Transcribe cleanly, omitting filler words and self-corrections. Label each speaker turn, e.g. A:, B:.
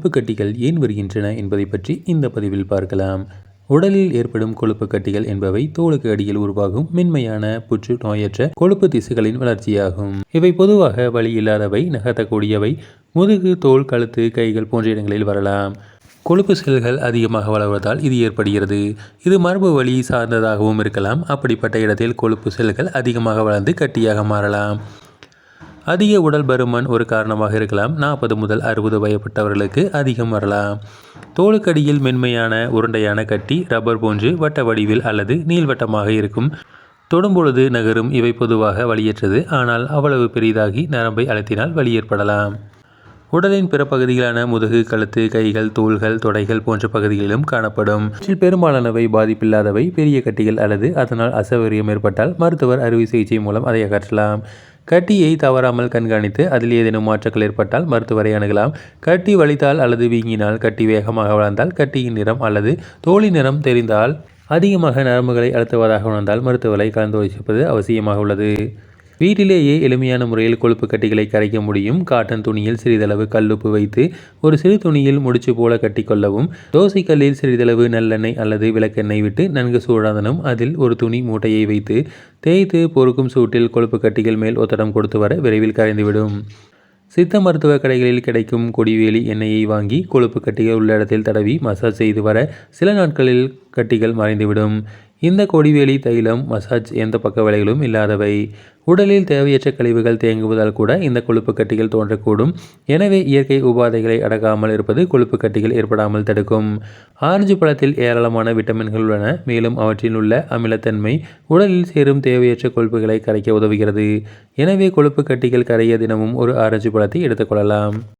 A: கொழுப்பு கட்டிகள் ஏன் வருகின்றன என்பதை பற்றி இந்த பதிவில் பார்க்கலாம். உடலில் ஏற்படும் கொழுப்பு கட்டிகள் என்பவை தோலுக்கு அடியில் உருவாகும் மென்மையான புற்று நோயற்ற கொழுப்பு திசுக்களின் வளர்ச்சியாகும். இவை பொதுவாக வலி இல்லாதவை, நகர்த்தக்கூடியவை, முதுகு, தோல், கழுத்து, கைகள் போன்ற இடங்களில் வரலாம். கொழுப்பு செல்கள் அதிகமாக வளர்வதால் இது ஏற்படுகிறது. இது மரபு வழி சார்ந்ததாகவும் இருக்கலாம். அப்படிப்பட்ட இடத்தில் கொழுப்பு செல்கள் அதிகமாக வளர்ந்து கட்டியாக மாறலாம். அதிக உடல் பருமன் ஒரு காரணமாக இருக்கலாம். 40 முதல் 60 வயப்பட்டவர்களுக்கு அதிகம் வரலாம். தோலுக்கடியில் மென்மையான உருண்டையான கட்டி ரப்பர் போன்று வட்ட வடிவில் அல்லது நீள்வட்டமாக இருக்கும். தொடும்பொழுது நகரும். இவை பொதுவாக வலியற்றது, ஆனால் அவ்வளவு பெரிதாகி நரம்பை அழுத்தினால் வலி ஏற்படலாம். உடலின் பிற பகுதிகளான முதுகு, கழுத்து, கைகள், தோள்கள், தொடைகள் போன்ற பகுதிகளிலும் காணப்படும். இவற்றில் பெரும்பாலானவை பாதிப்பில்லாதவை. பெரிய கட்டிகள் அல்லது அதனால் அசௌகரியம் ஏற்பட்டால் மருத்துவர் அறுவை சிகிச்சை மூலம் அதை அகற்றலாம். கட்டியை தவறாமல் கண்காணித்து அதில் ஏதேனும் மாற்றங்கள் ஏற்பட்டால் மருத்துவரை அணுகலாம். கட்டி வலித்தால் அல்லது வீங்கினால், கட்டி வேகமாக வளர்ந்தால், கட்டியின் நிறம் அல்லது தோலின் நிறம் தெரிந்தால், அதிகமாக நரம்புகளை அழுத்துவதாக உணர்ந்தால் மருத்துவரை கலந்தாலோசிப்பது அவசியமாக உள்ளது. வீட்டிலேயே எளிமையான முறையில் கொழுப்பு கட்டிகளை கரைக்க முடியும். காட்டன் துணியில் சிறிதளவு கல்லுப்பு வைத்து ஒரு சிறு துணியில் முடிச்சு போல கட்டி கொள்ளவும். தோசைக்கல்லில் சிறிதளவு நல்லெண்ணெய் அல்லது விளக்கெண்ணெய் விட்டு நன்கு சூடானதும் அதில் ஒரு துணி மூட்டையை வைத்து தேய்த்து பொறுக்கும் சூட்டில் கொழுப்பு கட்டிகள் மேல் ஒத்தடம் கொடுத்து வர விரைவில் கரைந்துவிடும். சித்த மருத்துவ கடைகளில் கிடைக்கும் கொடிவேலி எண்ணெயை வாங்கி கொழுப்பு கட்டிகள் உள்ள இடத்தில் தடவி மசாஜ் செய்து வர சில நாட்களில் கட்டிகள் மறைந்துவிடும். இந்த கொடிவேலி தைலம், மசாஜ் எந்த பக்க விளைவுகளும் இல்லாதவை. உடலில் தேவையற்ற கழிவுகள் தேங்குவதால் கூட இந்த கொழுப்பு கட்டிகள் தோன்றக்கூடும். எனவே இயற்கை உபாதைகளை அடக்காமல் இருப்பது கொழுப்பு கட்டிகள் ஏற்படாமல் தடுக்கும். ஆரஞ்சு பழத்தில் ஏராளமான விட்டமின்கள் உள்ளன. மேலும் அவற்றில் உள்ள அமிலத்தன்மை உடலில் சேரும் தேவையற்ற கொழுப்புகளை கரைக்க உதவுகிறது. எனவே கொழுப்பு கட்டிகள் கரைய தினமும் ஒரு ஆரஞ்சு பழத்தை எடுத்துக்கொள்ளலாம்.